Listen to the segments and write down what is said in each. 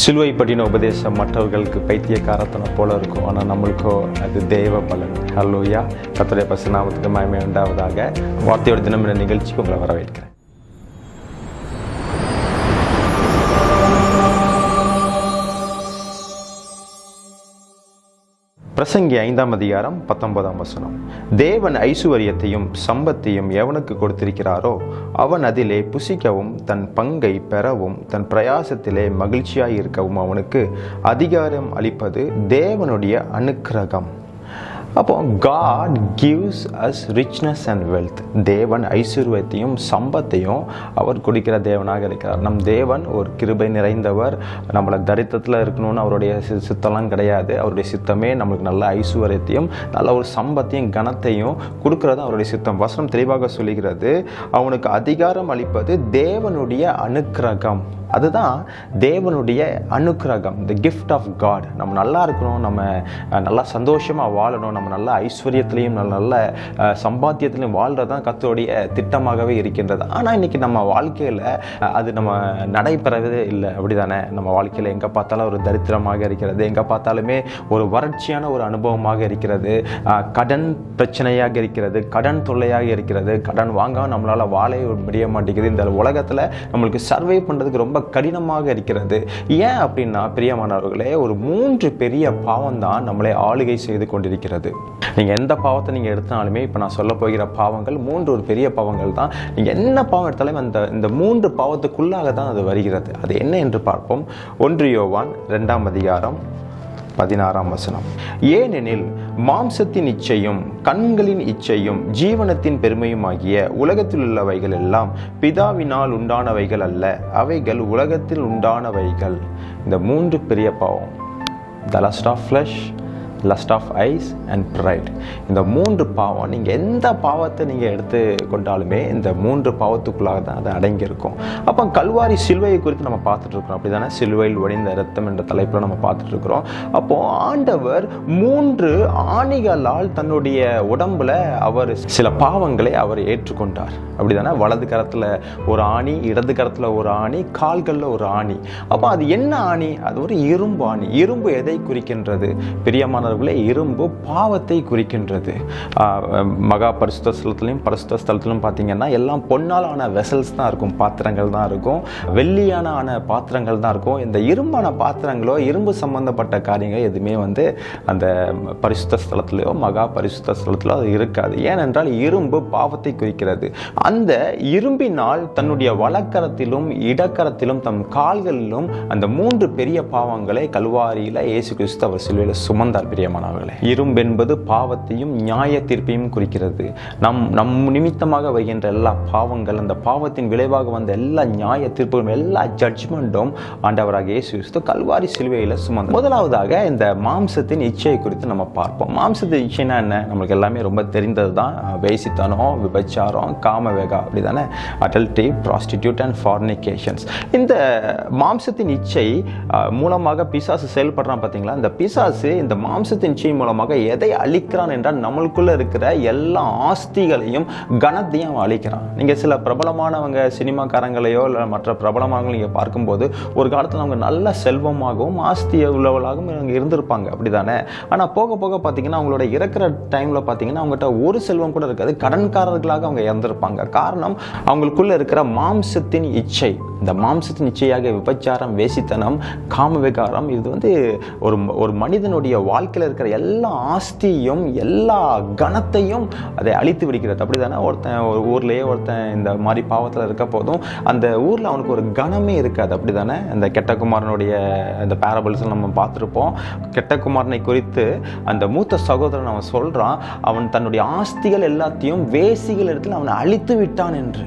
சிலுவை பற்றின உபதேசம் மற்றவர்களுக்கு பைத்தியக்காரத்தனம் போல இருக்கும், ஆனால் நம்மளுக்கோ அது தெய்வ பலன். ஹல்லேலூயா. கர்த்தருடைய பரிசுத்த நாமத்துக்கு மகிமை உண்டாவதாக. வார்த்தையோட தினம் என்ற நிகழ்ச்சிக்கு உங்களை வரவேற்கிறேன். பிரசங்கி 5ஆம் அதிகாரம் 19ஆம் வசனம். தேவன் ஐசுவரியத்தையும் சம்பத்தையும் எவனுக்கு கொடுத்திருக்கிறாரோ அவன் அதிலே புசிக்கவும் தன் பங்கை பெறவும் தன் பிரயாசத்திலே மகிழ்ச்சியாய் இருக்கவும் அவனுக்கு அதிகாரம் அளிப்பது தேவனுடைய அனுக்கிரகம். அப்போ God gives us richness and wealth. தேவன் ஐஸ்வர்யத்தையும் சம்பத்தையும் அவர் கொடுக்கிற தேவனாக இருக்கிறார். நம் தேவன் ஒரு கிருபை நிறைந்தவர். நம்மளை தரித்திரத்தில் இருக்கணும்னு அவருடைய சித்தம்லாம் கிடையாது. அவருடைய சித்தமே நம்மளுக்கு நல்ல ஐஸ்வர்யத்தையும் நல்ல ஒரு சம்பத்தையும் கனத்தையும் கொடுக்கறது அவருடைய சித்தம். வசனம் தெளிவாக சொல்லுகிறது, அவனுக்கு அதிகாரம் அளிப்பது தேவனுடைய அனுக்கிரகம். அதுதான் தேவனுடைய அனுக்கிரகம், தி கிஃப்ட் ஆஃப் காட். நம்ம நல்லா இருக்கணும், நம்ம நல்லா சந்தோஷமாக வாழணும், நம்ம நல்ல ஐஸ்வர்யத்திலையும் நல்ல சம்பாத்தியத்திலையும் வாழ்கிறது தான் கர்த்தருடைய திட்டமாகவே இருக்கின்றது. ஆனால் இன்றைக்கி நம்ம வாழ்க்கையில் அது நம்ம நடைபெறவே இல்லை, அப்படி தானே? நம்ம வாழ்க்கையில் எங்கே பார்த்தாலும் ஒரு தரித்திரமாக இருக்கிறது, எங்கே பார்த்தாலுமே ஒரு வறட்சியான ஒரு அனுபவமாக இருக்கிறது, கடன் பிரச்சனையாக இருக்கிறது, கடன் தொல்லையாக இருக்கிறது, கடன் வாங்க நம்மளால் வாழ முடிய மாட்டேங்குது. இந்த உலகத்தில் நம்மளுக்கு சர்வை பண்ணுறதுக்கு ரொம்ப கடினமாக இருக்கிறது. ஏன் அப்படின்னா பிரியமானவர்களே, ஒரு 3 பெரிய பாவம் தான் நம்மளை ஆளுகை செய்து கொண்டிருக்கிறது. நீங்கள் எந்த பாவத்தை நீங்கள் எடுத்தாலுமே, இப்போ நான் சொல்ல போகிற பாவங்கள் 3 ஒரு பெரிய பாவங்கள் தான். நீங்கள் என்ன பாவம் எடுத்தாலும் இந்த 3 பாவத்துக்குள்ளாக தான் அது வருகிறது. அது என்ன என்று பார்ப்போம். 1 யோவான் 2ஆம் அதிகாரம் 16ஆம் வசனம். ஏனெனில் மாம்சத்தின் இச்சையும் கண்களின் இச்சையும் ஜீவனத்தின் பெருமையுமாகிய உலகத்தில் உள்ளவைகள் எல்லாம் பிதாவினால் உண்டானவைகள் அல்ல, அவைகள் உலகத்தில் உண்டானவைகள். இந்த 3 பெரிய பாவம், the lust of flesh, lust of eyes and pride. இந்த 3 பாவம், நீங்கள் எந்த பாவத்தை நீங்கள் எடுத்து கொண்டாலுமே இந்த 3 பாவத்துக்குள்ளாக தான் அது அடங்கியிருக்கும். அப்போ கல்வாரி சிலுவையை குறித்து நம்ம பார்த்துட்டு இருக்கிறோம், அப்படி தானே? சிலுவையில் வடிந்த இரத்தம் என்ற தலைப்பில் நம்ம பார்த்துட்டு இருக்கிறோம். அப்போது ஆண்டவர் 3 ஆணிகளால் தன்னுடைய உடம்புல அவர் சில பாவங்களை அவர் ஏற்றுக்கொண்டார், அப்படி தானே? வலது கரத்தில் ஒரு ஆணி, இடது கரத்தில் ஒரு ஆணி, கால்களில் ஒரு ஆணி. அப்போ அது என்ன ஆணி? அது ஒரு இரும்பு ஆணி. இரும்பு எதை குறிக்கின்றது பிரியமான? இரும்பு பாவத்தை குறிக்கின்றது. மகா பரிசுத்த ஸ்தலத்திலும் பரிசுத்த ஸ்தலத்திலும் பார்த்தீங்கன்னா எல்லாம் பொன்னால் ஆன வெசல்ஸ் தான் இருக்கும், பாத்திரங்கள் தான் இருக்கும், வெள்ளியான ஆன பாத்திரங்கள் தான் இருக்கும். இந்த இரும்பான பாத்திரங்களோ இரும்பு சம்பந்தப்பட்ட காரியங்கள் எதுவுமே அந்த பரிசுத்த ஸ்தலத்திலோ மகா பரிசுத்த ஸ்தலத்திலோ அது இருக்காது. ஏனென்றால் இரும்பு பாவத்தை குறிக்கிறது. அந்த இரும்பினால் தன்னுடைய வலக்கரத்திலும் இடக்கரத்திலும் தம் கால்களிலும் அந்த 3 பெரிய பாவங்களை கல்வாரியில் இயேசு கிறிஸ்து அவர் சிலுவையில் சுமந்தார். இரும்பு என்பது பாவத்தையும் நியாய தீர்ப்பையும் குறிக்கிறது. நம் நிமித்தமாக வருகின்ற எல்லா பாவங்கள், அந்த பாவத்தின் விளைவாக வந்த எல்லா நியாய தீர்ப்புகளும் எல்லா ஜட்ஜ்மெண்ட்டும் ஆண்டவராக இயேசு கிறிஸ்து கல்வாரி சிலுவையில் சுமந்தார். முதலாவதாக இந்த மாம்சத்தின் இச்சையை குறித்து நம்ம பார்ப்போம். மாம்சத்தின் இச்சைனா என்ன? நம்மளுக்கு எல்லாமே ரொம்ப தெரிந்தது தான். வேசித்தனம், விபச்சாரம், காமவேகா, அப்படி தானே? Adultery, prostitute and fornications. இந்த மாம்சத்தின் இச்சை மூலமாக பிசாசு செயல்படுறான் பார்த்தீங்களா? இந்த பிசாசு இந்த மாம்சத்தின் இச்சை மூலமாக எதை அழிக்கிறான் என்றால் நம்மளுக்குள்ள இருக்கிற எல்லா ஆஸ்திகளையும் கனத்தையும் அவன் அழிக்கிறான். நீங்கள் சில பிரபலமானவங்க சினிமாக்காரங்களையோ இல்லை மற்ற பிரபலமானவங்களை நீங்கள் பார்க்கும்போது ஒரு காலத்தில் அவங்க நல்ல செல்வமாகவும் ஆஸ்திய உள்ளவர்களாகவும் இவங்க இருந்திருப்பாங்க, அப்படி தானே? ஆனால் போக போக பார்த்தீங்கன்னா அவங்களோட இறக்குற டைமில் பார்த்தீங்கன்னா அவங்ககிட்ட ஒரு செல்வம் கூட இருக்காது, கடன்காரர்களாக அவங்க இறந்திருப்பாங்க. காரணம் அவங்களுக்குள்ள இருக்கிற மாம்சத்தின் இச்சை. இந்த மாம்சத்தின் இச்சையாக விபச்சாரம், வேசித்தனம், காமவிகாரம், இது ஒரு மனிதனுடைய வாழ்க்கையில் இருக்கிற எல்லா ஆஸ்தியும் எல்லா கனத்தையும் அதை அழித்து விடுகிறது, அப்படி தானே? ஒரு ஊர்லேயே இந்த மாதிரி பாவத்தில் இருக்க போதும் அந்த ஊரில் அவனுக்கு ஒரு கனமே இருக்காது, அப்படி தானே? இந்த கெட்டகுமாரனுடைய இந்த பேரபிள்ஸ் நம்ம பார்த்துருப்போம். கெட்டகுமாரனை குறித்து அந்த மூத்த சகோதரன் அவன் சொல்கிறான், அவன் தன்னுடைய ஆஸ்திகள் எல்லாத்தையும் வேசிகள் இடத்துல அவனை அழித்து விட்டான் என்று.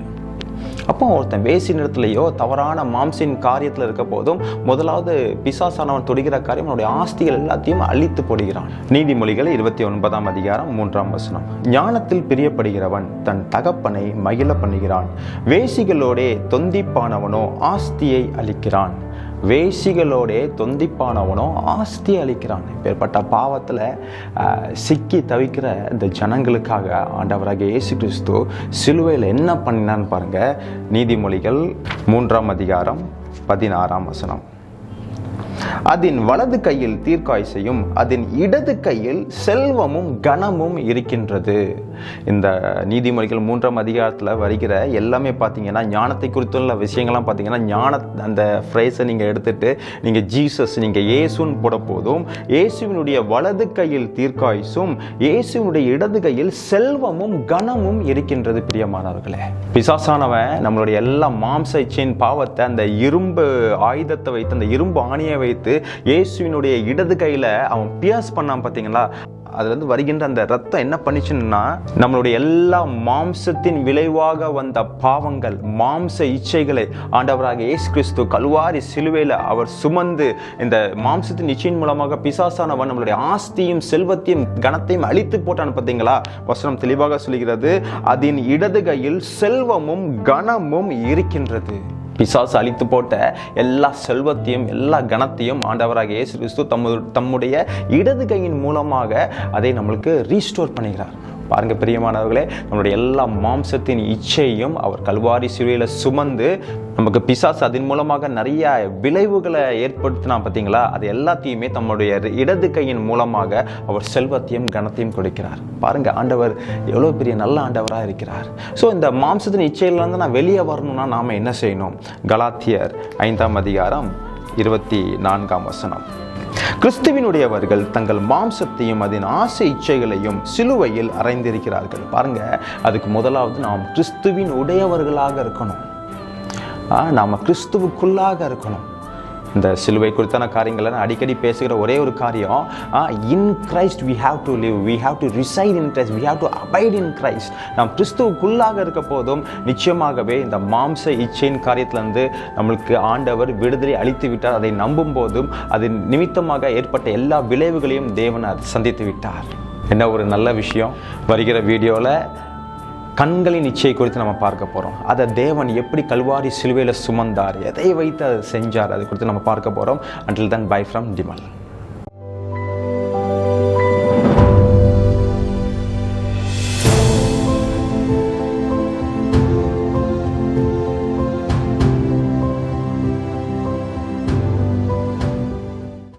அப்போ ஒருத்தன் வேசி நிலத்திலேயோ தவறான மாம்சின் காரியத்தில் இருக்க போதும் முதலாவது பிசாசானவன் தொடுகிற காரியம் அவனுடைய ஆஸ்திகள் எல்லாத்தையும் அழித்து போடுகிறான். நீதிமொழிகள் 29ஆம் அதிகாரம் 3ஆம் வசனம். ஞானத்தில் பிரியப்படுகிறவன் தன் தகப்பனை மகிழ பண்ணுகிறான், வேசிகளோடே தொந்திப்பானவனோ ஆஸ்தியை அளிக்கிறான். வேசிகளோடே தொந்திப்பானவனோ ஆஸ்தி அளிக்கிறான். இப்பேற்பட்ட பாவத்தில் சிக்கி தவிக்கிற இந்த ஜனங்களுக்காக ஆண்டவராகிய இயேசு கிறிஸ்து சிலுவையில் என்ன பண்ணினான்னு பாருங்க. நீதிமொழிகள் 3ஆம் அதிகாரம் 16ஆம் வசனம். அதன் வலது கையில் தீர்க்காயுசையும் அதன் இடது கையில் செல்வமும் கனமும் இருக்கின்றது. இந்த நீதிமொழிகள் 3ஆம் அதிகாரத்தில் வருகிற எல்லாமே பார்த்தீங்கன்னா ஞானத்தை குறித்துள்ள விஷயங்கள்லாம் பார்த்தீங்கன்னா அந்த ஃப்ரேஸை நீங்கள் எடுத்துட்டு நீங்கள் ஜீசஸ் நீங்கள் இயேசுன்னு போட போதும் இயேசுவினுடைய வலது கையில் தீர்க்காயுசும் இயேசுவினுடைய இடது கையில் செல்வமும் கனமும் இருக்கின்றது. பிரியமானவர்களே, பிசாசானவன் நம்மளுடைய எல்லா மாம்ச இச்சையின் பாவத்தை அந்த இரும்பு ஆயுதத்தை வைத்து அந்த இரும்பு ஆணியை வைத்து இயேசுவினுடைய இடது கையில் அவன் பியர்ஸ் பண்ணான். பார்த்தீங்களா, அதுலேருந்து வருகின்ற அந்த ரத்தம் என்ன பண்ணிச்சுன்னா நம்மளுடைய எல்லா மாம்சத்தின் விளைவாக வந்த பாவங்கள் மாம்ச இச்சைகளை ஆண்டவராக இயேசு கிறிஸ்து கல்வாரி சிலுவையில் அவர் சுமந்து இந்த மாம்சத்தின் இச்சையின் மூலமாக பிசாசானவன் நம்மளுடைய ஆஸ்தியும் செல்வத்தையும் கனத்தையும் அழித்து போட்டான். பார்த்தீங்களா, வசனம் தெளிவாக சொல்கிறது, அதன் இடது கையில் செல்வமும் கனமும் இருக்கின்றது. பிசாசு அழித்து போட்ட எல்லா செல்வத்தையும் எல்லா கனத்தையும் ஆண்டவராக இயேசு கிறிஸ்து தம்முடைய இடது கையின் மூலமாக அதை நம்மளுக்கு ரீஸ்டோர் பண்ணுகிறார். பாருங்க பிரியமானவர்களே, நம்மளுடைய எல்லா மாம்சத்தின் இச்சையும் அவர் கல்வாரி சிலுவையில் சுமந்து நமக்கு பிசாசு அதன் மூலமாக நிறைய விளைவுகளை ஏற்படுத்தினா. பார்த்தீங்களா, அது எல்லாத்தையுமே தம்முடைய இடது கையின் மூலமாக அவர் செல்வத்தையும் கனத்தையும் கொடுக்கிறார். பாருங்க, ஆண்டவர் எவ்வளோ பெரிய நல்ல ஆண்டவராக இருக்கிறார். ஸோ இந்த மாம்சத்தின் இச்சையிலிருந்து நான் வெளியே வரணும்னா நாம் என்ன செய்யணும்? கலாத்தியர் 5ஆம் அதிகாரம் 24ஆம் வசனம், கிறிஸ்துவினுடையவர்கள் தங்கள் மாம்சத்தையும் அதன் ஆசை இச்சைகளையும் சிலுவையில் அறைந்திருக்கிறார்கள். பாருங்க, அதுக்கு முதலாவது நாம் கிறிஸ்துவின் உடையவர்களாக இருக்கணும். நாம் கிறிஸ்துவுக்குள்ளாக இருக்கணும். இந்த சிலுவை குறித்தான காரியங்களை நான் அடிக்கடி பேசுகிற ஒரே ஒரு காரியம், in Christ we have to live, we have to reside in Christ, we have to abide in Christ. நாம் கிறிஸ்துவுக்குள்ளாக இருக்க போதும் நிச்சயமாகவே இந்த மாம்ச இச்சையின் காரியத்திலிருந்து நம்மளுக்கு ஆண்டவர் விடுதலை அளித்து விட்டார். அதை நம்பும் போதும் அது நிமித்தமாக ஏற்பட்ட எல்லா விளைவுகளையும் தேவன் சந்தித்து விட்டார். என்ன ஒரு நல்ல விஷயம்! வருகிற வீடியோவில் கண்களின் இச்சை குறித்து நம்ம பார்க்க போகிறோம். அதை தேவன் எப்படி கல்வாரி சிலுவையில் சுமந்தார், எதை வைத்து அதை செஞ்சார், அது குறித்து நம்ம பார்க்க போகிறோம். Until then, bye from Dimal.